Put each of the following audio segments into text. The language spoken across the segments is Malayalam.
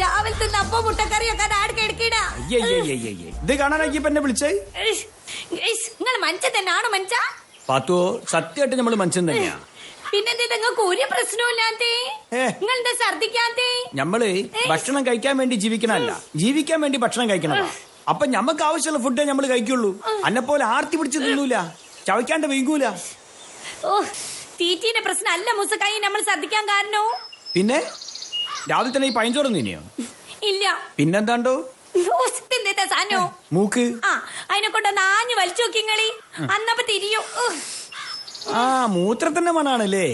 രാവിലത്തെ അപ്പം മുട്ടക്കറിയൊക്കെ ഇത് കാണാനാക്കി എന്നെ വിളിച്ചേ. നിങ്ങൾ മനുഷ്യൻ തന്നെയാണോ മനുഷ്യ? പാത്തോ, സത്യമായിട്ട് നമ്മള് മനുഷ്യൻ തന്നെയാ. പിന്നെന്താ നിങ്ങൾക്ക് ഒരു പ്രശ്നമില്ലാത്തേ? നിങ്ങൾ എന്താ ഛർദിക്കാത്തേ? നമ്മള് ഭക്ഷണം കഴിക്കാൻ വേണ്ടി ജീവിക്കണല്ല, ജീവിക്കാൻ വേണ്ടി ഭക്ഷണം കഴിക്കണതാ. അപ്പൊ ഞമ്മക്ക് ആവശ്യമുള്ള ഫുഡേ നമ്മള് കഴിക്കുള്ളൂ. അന്നെപ്പോലെ ആർത്തി പിടിച്ച് തിന്നൂല, ചവയ്ക്കാണ്ട് വീങ്ങൂല. ഓ, തീറ്റീന്റെ പ്രശ്നം അല്ല മുസക്കായി നമ്മൾ ഛർദിക്കാൻ കാരണോ. പിന്നെ രാവിലെ തന്നെ ഈ പഴഞ്ചോറ് തിന്നിയോ? ഇല്ല. പിന്നെന്താണ്ടോ മൂക്ക് അതിനെ കൊണ്ടൊന്ന് ആഞ്ഞു വലിച്ചു നോക്കിങ്ങളി, അന്നപ്പോ തിരിയോ. ആ, മൂത്രത്തിന്റെ മണാണല്ലേ?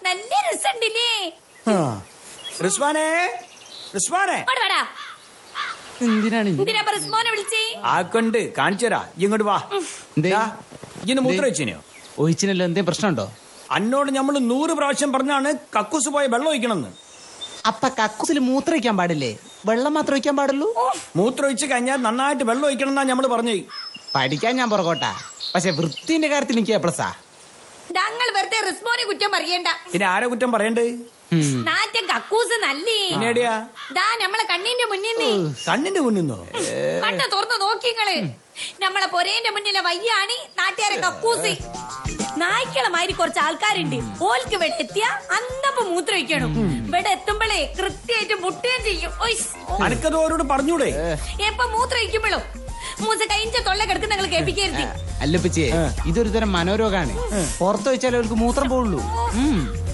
നല്ല രസമുണ്ടല്ലേ? റിസ്വാനെ, റിസ്വാനെ, റിസ്വാനെ വിളിച്ചേ? ആക്കൊണ്ട് കാണിച്ചരാ, ഇങ്ങോട്ട് വാ. ഇന്ന് മൂത്രം വെച്ചിനോ? ഒഴിച്ചിനല്ലോ, എന്തേ പ്രശ്നമുണ്ടോ? അന്നോട് നമ്മള് 100 പ്രാവശ്യം പറഞ്ഞാണ് കക്കൂസ് പോയ വെള്ളം ഒഴിക്കണമെന്ന്. അപ്പ കക്കൂസിൽ മൂത്രം ഒഴിക്കാൻ പാടില്ലേ? വെള്ളം മാത്രം ഒഴിക്കാൻ പാടുള്ളൂ? മൂത്രം ഒഴിച്ച് കഴിഞ്ഞാൽ നന്നായിട്ട് വെള്ളം ഒഴിക്കണം എന്നാ നമ്മള് പറഞ്ഞു. പഠിക്കാൻ ഞാൻ പുറകോട്ടാ, പക്ഷെ വൃത്തിന്റെ കാര്യത്തിൽ എനിക്ക് എപ്ലസാ. ഞങ്ങൾ വെറുതെ റിസ്മോനെ കുറ്റം പറയണ്ട. പിന്നെ ആരെ കുറ്റം പറയണ്ടേ? നാറ്റം കക്കൂസ് നല്ലേ നമ്മളെ കണ്ണിന്റെ മുന്നിൽ. കണ്ണിന്റെ മുന്നിന്നോ? കണ്ണ് തുറന്ന് നോക്കിങ്ങള്. നമ്മളെ പൊരേന്റെ മുന്നിലെ വയ്യാണ് നാട്ടുകാരെ കക്കൂസ്. നായ്ക്കളമാതിരി കുറച്ച് ആൾക്കാരുണ്ട്. ഓൽക്ക് ഇവിടെ എത്തിയ അന്നപ്പോ മൂത്രമൊഴിക്കണം. ഇവിടെ എത്തുമ്പോഴേ കൃത്യമായിട്ട് മുട്ടുകയും ചെയ്യും. അനക്കതോരോട് പറഞ്ഞൂടെ? എപ്പൊ മൂത്രമൊഴിക്കുമ്പോഴും മൂസ കൈഞ്ച തൊള്ള കിടക്കുന്ന ഞങ്ങൾ കേൾപ്പിക്കരുത്. അല്ലപ്പിച്ചേ, ഇതൊരു തരം മനോരോഗാണ്. പുറത്ത് വെച്ചാൽ അവർക്ക് മൂത്രം പോവുള്ളൂ.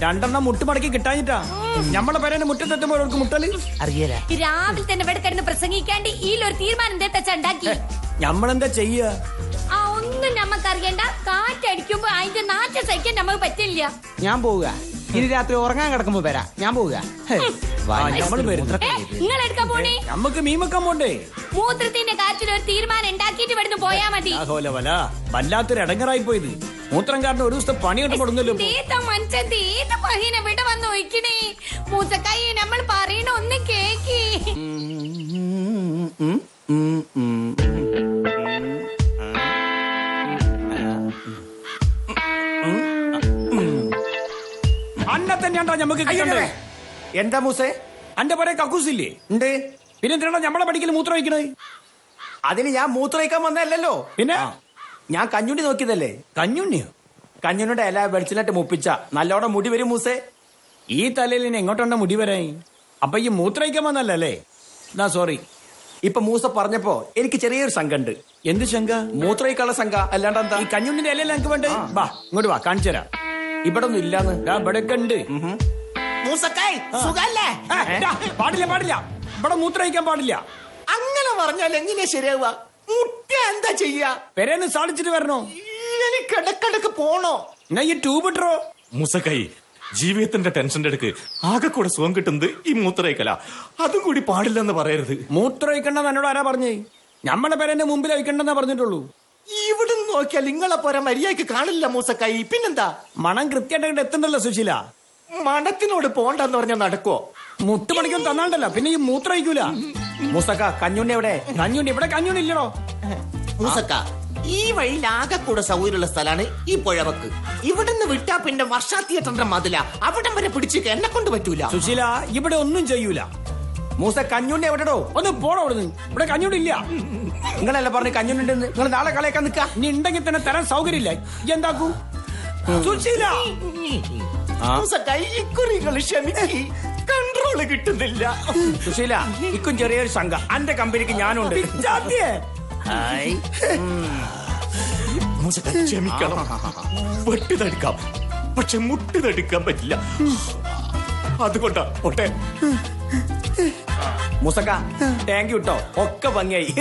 2 മുട്ടുമടക്കി കിട്ടാഞ്ഞിട്ടാ നമ്മളെ പേരന്റെ മുറ്റത്തെത്തുമ്പോ അവർക്ക് മുട്ടല് അറിയില്ല. രാവിലെ തന്നെ ഇവിടെ കിടന്ന് പ്രസംഗിക്കാണ്ട് ഈലൊരു തീരുമാനം ഉണ്ടാക്കി. നമ്മളെന്താ ചെയ്യ? ഒന്നും നമ്മക്ക് അറിയണ്ട. കാറ്റടിക്കുമ്പോ അതിന്റെ നാറ്റം സഹിക്കാൻ നമുക്ക് പറ്റില്ല. ഞാൻ പോവുക. ഇനി രാത്രി ഉറങ്ങാൻ കിടക്കുമ്പോ വരാം. ഞാൻ പോവുക. നിങ്ങൾ എടുക്കാൻ പോണേ? നമുക്ക് മീൻ വെക്കാൻ പോണ്ടേ? മൂത്രത്തിന്റെ കാര്യത്തിൽ ഒരു തീരുമാനം ഉണ്ടാക്കിയിട്ട് ഇവിടുന്ന് പോയാ മതി. വല്ലാത്തൊരു ഇടങ്ങറായി പോയത്. മൂത്രം കാരണം ഒരു ദിവസത്തെ പണി കൊണ്ട് കൊടുന്നല്ലോ. മനുഷ്യൻ ഇവിടെ വന്ന് ഒഴിക്കണേ. മൂസക്കായി നമ്മൾ പറയണ ഒന്ന് കേക്കി. അന്നെ തന്നെയാണ്ടാ ഞമ്മക്ക് കിട്ടണ്ടേ? എന്താ മൂസേ, അന്റെ പറയ കക്കൂസില്ലേ? ഉണ്ട്. പിന്നെ എന്തിനാ നമ്മളെ പഠിക്കൽ മൂത്രം വയ്ക്കണത്? അതിന് ഞാൻ മൂത്രം വയ്ക്കാൻ വന്നല്ലോ. പിന്നെ ഞാൻ കഞ്ഞുണ്ടി നോക്കിയതല്ലേ. കഞ്ഞുണ്ണിയോ? കഞ്ഞുണ്ണിയുടെ ഇല വെളിച്ചിലിട്ട് മുപ്പിച്ച നല്ലോണം മുടി വരും മൂസേ. ഈ തലയിൽ ഇനി എങ്ങോട്ടുണ്ട മുടി വരായി? അപ്പൊ ഈ മൂത്രം വയ്ക്കാൻ വന്നല്ലേ? സോറി. ഇപ്പൊ മൂസ പറഞ്ഞപ്പോ എനിക്ക് ചെറിയൊരു ശങ്കുണ്ട്. എന്ത് ശങ്ക? മൂത്രയിക്കാനുള്ള ശങ്ക. അല്ലാണ്ട് എന്താ? ഈ കഞ്ഞുണ്ണിന്റെ ഇലയിൽ എനിക്ക് വേണ്ടേ? വാ ഇങ്ങോട്ട് വാ, കാണിച്ചു തരാം. ഇവിടെ ഒന്നും ഇല്ലാന്ന്. ഇവിടെ ഉണ്ട്. പാടില്ല പാടില്ല, ഇവിടെ മൂത്രം വയ്ക്കാൻ പാടില്ല. അങ്ങനെ പറഞ്ഞാൽ എങ്ങനെയാ ശരിയാവുക? മുട്ട എന്താ ചെയ്യാ? പെരേന്ന് സാധിച്ചിട്ട് വരണോ? എനിക്ക് ഇടക്കിടക്ക് പോണോ? എന്നാ ഈ ട്യൂബ് ഇട്ടോ. മുസക്കായി, ജീവിതത്തിന്റെ ടെൻഷന്റെ അടുക്ക് ആകെ കൂടെ സുഖം കിട്ടുന്നത് ഈ മൂത്രയിക്കല. അതും കൂടി പാടില്ലെന്ന് പറയരുത്. മൂത്രം വയ്ക്കണ്ടെന്ന് എന്നോട് ആരാ പറഞ്ഞേ? നമ്മളെ പേരെന്റെ മുമ്പിൽ വയ്ക്കണ്ടെന്നാ പറഞ്ഞിട്ടുള്ളൂ. ഇവിടെ നോക്കിയാൽ നിങ്ങളെ പോരാ മര്യാദക്ക് കാണില്ല മൂസക്കായി. പിന്നെന്താ? മണം കൃത്യമായിട്ട് എത്തണ്ടല്ലോ സുശീല. മണത്തിനോട് പോണ്ടെന്ന് പറഞ്ഞാൽ നടക്കോ? മുട്ടുപണിക്കാൻ തന്നാണ്ടല്ലോ, പിന്നെ ഈ മൂത്രം വയ്ക്കൂല. മൂസക്ക, കഞ്ഞുണ്ണി എവിടെ? കഞ്ഞുണ്ണി ഇവിടെ കഞ്ഞുണ്ണി ഇല്ലടോ. മൂസക്ക, ഈ വഴിയിൽ ആകെ കൂടെ സൗകര്യമുള്ള സ്ഥലമാണ് ഈ പുഴവക്ക്. ഇവിടുന്ന് വിട്ടാ പിന്നെ വർഷാ തിയേറ്ററിന്റെ മതില. അവിടം വരെ പിടിച്ചേക്ക് എന്നെ കൊണ്ട് പറ്റൂല. സുശീല, ഇവിടെ ഒന്നും ചെയ്യൂല. മൂസ, കഞ്ഞുണ്ണി എവിടെടോ? ഒന്ന് പോടോ ഇവിടുന്ന്. ഇവിടെ കഞ്ഞുണ്ണി ഇല്ല. നിങ്ങളല്ല പറഞ്ഞ് കഞ്ഞുണ്ണിണ്ടെന്ന്. നിങ്ങൾ നാളെ കളയാക്കാൻ നിൽക്കാ. ഇനി ഉണ്ടെങ്കിൽ തന്നെ തരാൻ സൗകര്യമില്ല. എന്താക്കൂ സുശീല? കൺട്രോള് കിട്ടുന്നില്ല. സുശീല, ഇക്കും ചെറിയൊരു ശങ്ക. അന്റെ കമ്പനിക്ക് ഞാനുണ്ട്. മൂസക്ക ക്ഷമിക്കണം. വെട്ടി തടുക്കാം, പക്ഷെ മുട്ടി തടുക്കാൻ പറ്റില്ല. അതുകൊണ്ടാ ഒട്ടെ. മുസക്ക താങ്ക് യു കേട്ടോ, ഒക്കെ ഭംഗിയായി.